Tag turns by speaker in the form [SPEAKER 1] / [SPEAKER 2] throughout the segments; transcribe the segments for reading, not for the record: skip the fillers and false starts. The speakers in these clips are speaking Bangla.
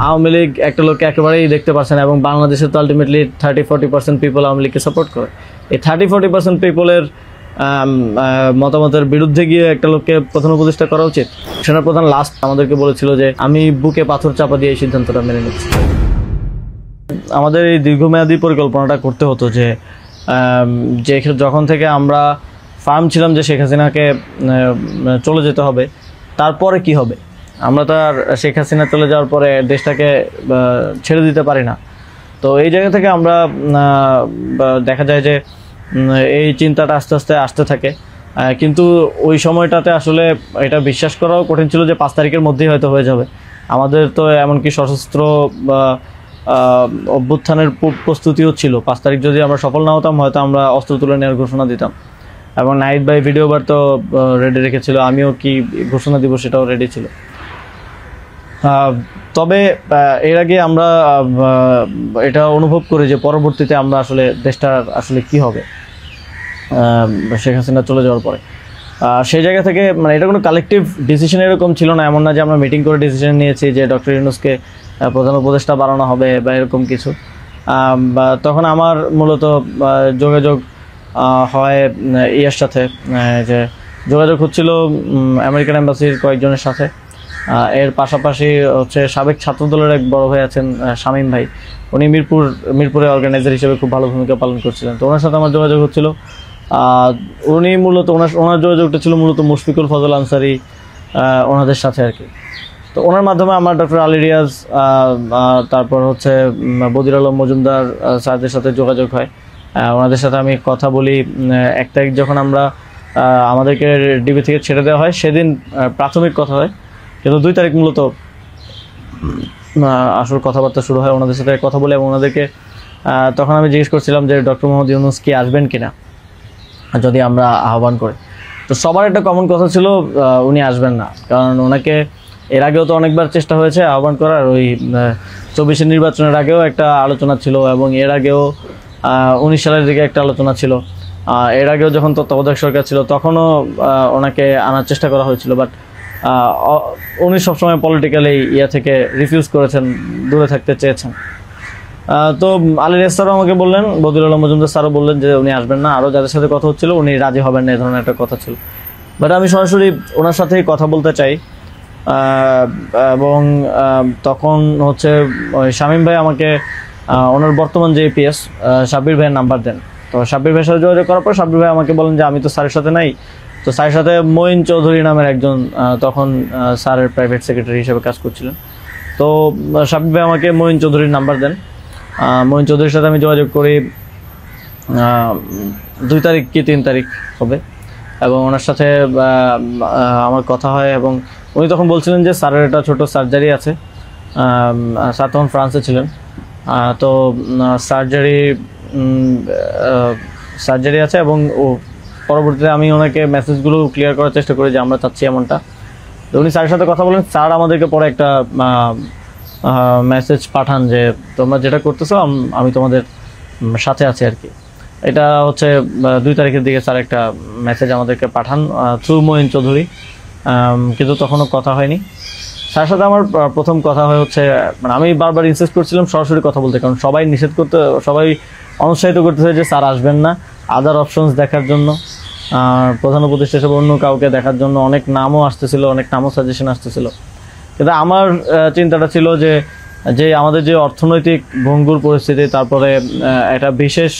[SPEAKER 1] আওয়ামী লীগ একটা লোককে একেবারেই দেখতে পারছে না, এবং বাংলাদেশে তো আলটিমেটলি 30-40% পিপল আওয়ামী লীগকে সাপোর্ট করে। এই 30-40% পিপলের মতামতের বিরুদ্ধে গিয়ে একটা লোককে প্রধান উপদেষ্টা করা উচিত? সেনাপ্রধান লাস্ট আমাদেরকে বলেছিল যে আমি বুকে পাথর চাপা দিয়ে এই সিদ্ধান্তটা মেনে নিচ্ছি। আমাদের এই দীর্ঘমেয়াদী পরিকল্পনাটা করতে হতো যে যখন থেকে আমরা ফার্ম ছিলাম যে শেখ হাসিনাকে চলে যেতে হবে, তারপরে কি হবে। আমরা তো আর শেখ হাসিনা চলে যাওয়ার পরে দেশটাকে ছেড়ে দিতে পারি না। তো এই জায়গা থেকে আমরা দেখা যায় যে এই চিন্তাটা আস্তে আস্তে আসতে থাকে, কিন্তু ওই সময়টাতে আসলে এটা বিশ্বাস করাও কঠিন ছিল যে 5 তারিখের মধ্যেই হয়তো হয়ে যাবে। আমাদের তো এমনকি সশস্ত্র অভ্যুত্থানের প্রস্তুতিও ছিল। 5 তারিখ যদি আমরা সফল না হতাম, হয়তো আমরা অস্ত্র তুলে নেওয়ার ঘোষণা দিতাম, এবং নাহিদ ভাই ভিডিও বার তো রেডি রেখেছিল, আমিও কি ঘোষণা দিব সেটাও রেডি ছিল। তবে এর আগে আমরা এটা অনুভব করি যে পরবর্তীতে আমরা আসলে দেশটার আসলে কি হবে শেখ হাসিনা চলে যাওয়ার পরে। সেই জায়গা থেকে মানে এটা কোনো কালেকটিভ ডিসিশন এরকম ছিল না, এমন না যে আমরা মিটিং করে ডিসিশন নিয়েছি যে ডক্টর ইউনূসকে প্রধান উপদেষ্টা বানানো হবে বা এরকম কিছু। তখন আমার মূলত যোগাযোগ হয় ইয়ার সাথে, যে যোগাযোগ হচ্ছিল আমেরিকান এম্বাসির কয়েকজনের সাথে। এর পাশাপাশি হচ্ছে সাবেক ছাত্রদলের এক বড় ভাই আছেন শামীম ভাই, উনি মিরপুরে অর্গানাইজার হিসেবে খুব ভালো ভূমিকা পালন করছিলেন। তো ওনার সাথে আমার যোগাযোগ হচ্ছিল। উনি মূলত ওনার যোগাযোগটা ছিল মূলত মুশফিকুল ফজল আনসারি ওনাদের সাথে আর কি। তো ওনার মাধ্যমে আমার ডক্টর আলী রিয়াজ, তারপর হচ্ছে বদির আলম মজুমদার স্যারদের সাথে যোগাযোগ হয়। ওনাদের সাথে আমি কথা বলি। 1 তারিখ যখন আমরা আমাদেরকে ডিবি থেকে ছেড়ে দেওয়া হয়, সেদিন প্রাথমিক কথা হয়, কিন্তু 2 তারিখ মূলত আসল কথাবার্তা শুরু হয়। ওনাদের সাথে কথা বলে এবং ওনাদেরকে তখন আমি জিজ্ঞেস করছিলাম যে ডক্টর মোহাম্মদ ইউনূস কি আসবেন কিনা যদি আমরা আহ্বান করি। তো সবার একটা কমন কথা ছিল উনি আসবেন না, কারণ ওনাকে এর আগেও তো অনেকবার চেষ্টা হয়েছে আহ্বান করার। ওই 24 নির্বাচনের আগেও একটা আলোচনা ছিল, এবং এর আগেও 19 সালের দিকে একটা আলোচনা ছিল। এর আগেও যখন তত্ত্বাবধায়ক সরকার ছিল তখনও ওনাকে আনার চেষ্টা করা হয়েছিল, বাট উনি সবসময় পলিটিক্যালি থেকে রিফিউজ করেছেন, দূরে থাকতে চেয়েছেন। তো আলী রিয়াজ স্যারও আমাকে বললেন, বদির আলম মজুমদার স্যারও বললেন যে উনি আসবেন না, আরও যাদের সাথে কথা হচ্ছিল উনি রাজি হবেন না, এই ধরনের একটা কথা ছিল। বাট আমি সরাসরি ওনার সাথেই কথা বলতে চাই, এবং তখন হচ্ছে শামীম ভাই আমাকে ওনার বর্তমান যে এপিএস সাব্বির ভাইয়ের নাম্বার দেন। তো সাব্বির ভাইয়ের সাথে যোগাযোগ করার পর সাব্বির ভাই আমাকে বলেন যে আমি তো স্যারের সাথে নাই। তো স্যারের সাথে মঈন চৌধুরী নামের একজন তখন স্যারের প্রাইভেট সেক্রেটারি হিসেবে কাজ করছিলেন। তো সাব্বির ভাই আমাকে মঈন চৌধুরীর নাম্বার দেন। মঈন চৌধুরীর সাথে আমি যোগাযোগ করি 2 তারিখ কি 3 তারিখ হবে, এবং ওনার সাথে আমার কথা হয়। এবং উনি তখন বলছিলেন যে স্যারের একটা ছোটো সার্জারি আছে। স্যার তখন ফ্রান্সে ছিলেন। তো সার্জারি আছে, এবং পরবর্তীতে আমি ওনাকে মেসেজগুলো ক্লিয়ার করার চেষ্টা করি যে আমরা চাচ্ছি এমনটা। তো উনি স্যারের সাথে কথা বলেন। স্যার আমাদেরকে পরে একটা মেসেজ পাঠান যে তোমরা যেটা করতেছো আমি তোমাদের সাথে আছি আর কি। এটা হচ্ছে 2 তারিখের দিকে স্যার একটা মেসেজ আমাদেরকে পাঠান থ্রু মঈন চৌধুরী, কিন্তু তখনও কথা হয়নি। স্যারের সাথে আমার প্রথম কথা হয় হচ্ছে, মানে আমি বারবার ইনসিস্ট করছিলাম সরাসরি কথা বলতে, কারণ সবাই অনুৎসাহিত করতেছে যে স্যার আসবেন না, আদার অপশনস দেখার জন্য, প্রধান উপদেষ্টা হিসেবে অন্য কাউকে দেখার জন্য অনেক নামও আসতেছিল, অনেক নামও সাজেশন আসতেছিল। কিন্তু আমার চিন্তাটা ছিল যে আমাদের যে অর্থনৈতিক ভঙ্গুর পরিস্থিতি, তারপরে একটা বিশেষ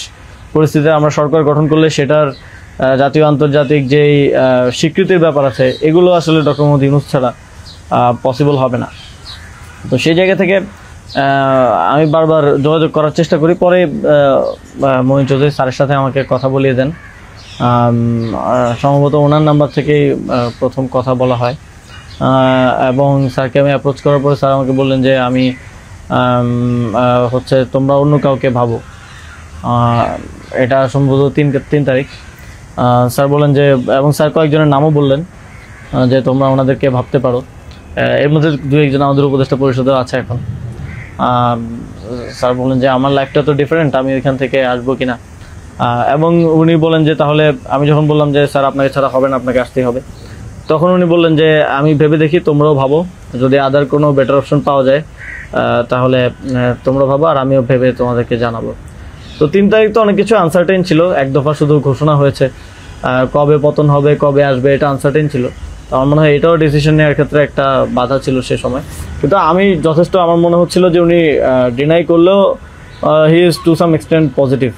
[SPEAKER 1] পরিস্থিতিতে আমরা সরকার গঠন করলে সেটার জাতীয় আন্তর্জাতিক যেই স্বীকৃতির ব্যাপার আছে, এগুলো আসলে ডক্টর মোহাম্মদ ইউনূস ছাড়া পসিবল হবে না। তো সেই জায়গা থেকে আমি বারবার যোগাযোগ করার চেষ্টা করি। পরে মঈন চৌধুরী স্যারের সাথে আমাকে কথা বলিয়ে দেন। সম্ভবত ওনার নাম্বার থেকেই প্রথম কথা বলা হয়, এবং স্যারকে আমি অ্যাপ্রোচ করার পরে স্যার আমাকে বললেন যে আমি হচ্ছে তোমরা অন্য কাউকে ভাবো। এটা সম্ভবত 3 তারিখ। স্যার বললেন যে, এবং স্যার কয়েকজনের নামও বললেন যে তোমরা ওনাদেরকে ভাবতে পারো। এর মধ্যে 2-1 জন আমাদের উপদেষ্টা পরিষদেও আছে এখন। স্যার বললেন যে আমার লাইফটা তো ডিফারেন্ট, আমি ওইখান থেকে আসবো কিনা। এবং উনি বলেন যে তাহলে, আমি যখন বললাম যে স্যার আপনাকে ছাড়া হবে না, আপনাকে আসতেই হবে, তখন উনি বললেন যে আমি ভেবে দেখি, তোমরাও ভাবো, যদি আদার কোনো বেটার অপশন পাওয়া যায় তাহলে তোমরা ভাবো, আর আমিও ভেবে তোমাদেরকে জানাবো। তো 3 তারিখ তো অনেক কিছু আনসার্টেন ছিল, এক দফা শুধু ঘোষণা হয়েছে, কবে পতন হবে কবে আসবে এটা আনসার্টেন ছিল। তো আমার মনে হয় এটাও ডিসিশন নেওয়ার ক্ষেত্রে একটা বাধা ছিল সে সময়। কিন্তু আমি যথেষ্ট, আমার মনে হচ্ছিল যে উনি ডিনাই করলেও he is to some extent positive,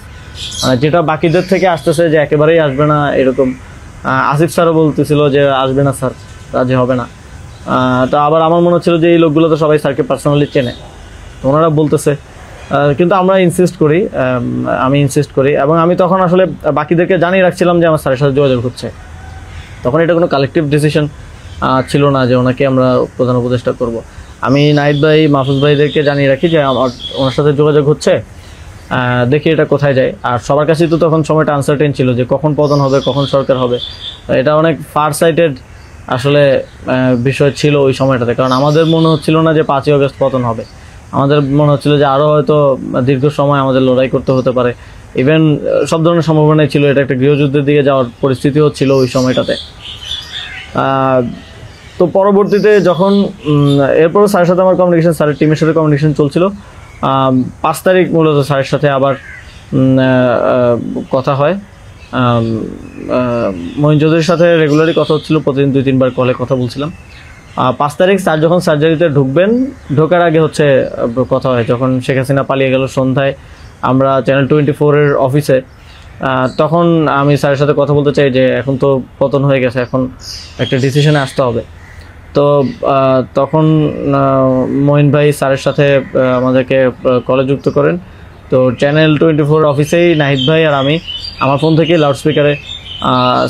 [SPEAKER 1] যেটা বাকিদের থেকে আসতেছে যে একেবারেই আসবে না এরকম। আসিফ স্যারও বলতেছিল যে আসবে না স্যার, রাজি হবে না। তো আবার আমার মনে হচ্ছিল যে এই লোকগুলো তো সবাই স্যারকে পার্সোনালি চেনে, তো ওনারা বলতেছে। কিন্তু আমরা ইনসিস্ট করি, আমি ইনসিস্ট করি, এবং আমি তখন আসলে বাকিদেরকে জানিয়ে রাখছিলাম যে আমার স্যারের সাথে যোগাযোগ হচ্ছে। তখন এটা কোনো কালেকটিভ ডিসিশন ছিল না যে ওনাকে আমরা প্রধান উপদেষ্টা করব। আমি নাহিদ ভাই, মাহফুজ ভাইদেরকে জানিয়ে রাখি যে আমার ওনার সাথে যোগাযোগ হচ্ছে, দেখি এটা কোথায় যায়। আর সবার কাছেই তো তখন সময়টা আনসার্টেন ছিল যে কখন পতন হবে, কখন সরকার হবে। এটা অনেক ফার সাইটেড আসলে বিষয় ছিল ওই সময়টাতে, কারণ আমাদের মনে হচ্ছিল না যে 5ই আগস্ট পতন হবে। আমাদের মনে হচ্ছিল যে আরও হয়তো দীর্ঘ সময় আমাদের লড়াই করতে হতে পারে, ইভেন সব ধরনের সম্ভাবনাই ছিল, এটা একটা গৃহযুদ্ধের দিকে যাওয়ার পরিস্থিতিও ছিল ওই সময়টাতে। তো পরবর্তীতে যখন এরপরও স্যারের সাথে আমার কমিউনিকেশন, স্যারের টিমের সাথে কমিউনিকেশন চলছিল। 5 তারিখ মূলত স্যারের সাথে আবার কথা হয়। মঈন চৌধুরীর সাথে রেগুলারই কথা হচ্ছিল, প্রতিদিন 2-3 বার কলে কথা বলছিলাম। 5 তারিখ স্যার যখন সার্জারিতে ঢুকবেন, ঢোকার আগে হচ্ছে কথা হয়, যখন শেখ হাসিনা পালিয়ে গেল সন্ধ্যায় আমরা চ্যানেল 24-এর অফিসে। তখন আমি স্যারের সাথে কথা বলতে চাই যে এখন তো পতন হয়ে গেছে, এখন একটা ডিসিশনে আসতে হবে। তো তখন মঈন ভাই স্যারের সাথে আমাদেরকে কলে যুক্ত করেন। তো চ্যানেল 24 অফিসেই নাহিদ ভাই আর আমি আমার ফোন থেকে লাউডস্পিকারে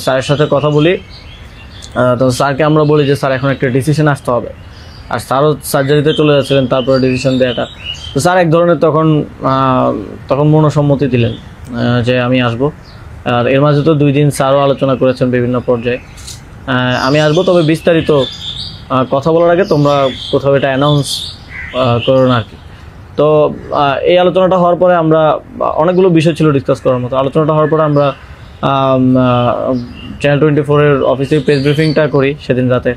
[SPEAKER 1] স্যারের সাথে কথা বলি। তো স্যারকে আমরা বলি যে স্যার এখন একটা ডিসিশন আসতে হবে, আর স্যারও সার্জারিতে চলে যাচ্ছিলেন তারপরে ডিসিশন দেওয়াটা। তো স্যার এক ধরনের তখন মনোসম্মতি দিলেন যে আমি আসব। আর এর মাঝে তো 2 দিন স্যারও আলোচনা করেছেন বিভিন্ন পর্যায়ে, আমি আসবো, তবে বিস্তারিত কথা বলার আগে তোমরা কোথাও এটা অ্যানাউন্স করো না আর কি। তো এই আলোচনাটা হওয়ার পরে আমরা অনেকগুলো বিষয় ছিল ডিসকাস করার মতো। আলোচনাটা হওয়ার পরে আমরা চ্যানেল 24-এর অফিসে প্রেস ব্রিফিংটা করি সেদিন রাতে,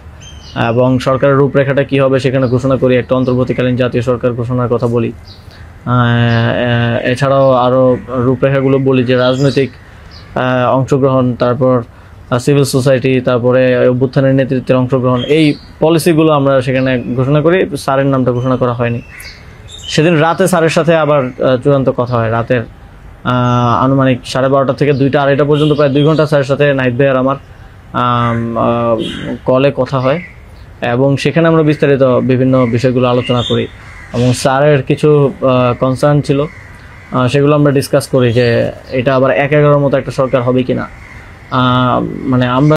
[SPEAKER 1] এবং সরকারের রূপরেখাটা কী হবে সেখানে ঘোষণা করি, একটা অন্তর্বর্তীকালীন জাতীয় সরকার ঘোষণার কথা বলি। এছাড়াও আরও রূপরেখাগুলো বলি যে রাজনৈতিক অংশগ্রহণ, তারপর সিভিল সোসাইটি, তারপরে অভ্যুত্থানের নেতৃত্বের অংশগ্রহণ, এই পলিসিগুলো আমরা সেখানে ঘোষণা করি। স্যারের নামটা ঘোষণা করা হয়নি। সেদিন রাতে স্যারের সাথে আবার চূড়ান্ত কথা হয়, রাতের আনুমানিক 12:30 থেকে 2টা-2:30 পর্যন্ত প্রায় 2 ঘন্টা স্যারের সাথে নাহিদ ভাই আর আমার কলে কথা হয়, এবং সেখানে আমরা বিস্তারিত বিভিন্ন বিষয়গুলো আলোচনা করি, এবং স্যারের কিছু কনসার্ন ছিল সেগুলো আমরা ডিসকাস করি যে এটা আবার 1-11 মতো একটা সরকার হবে কিনা। মানে আমরা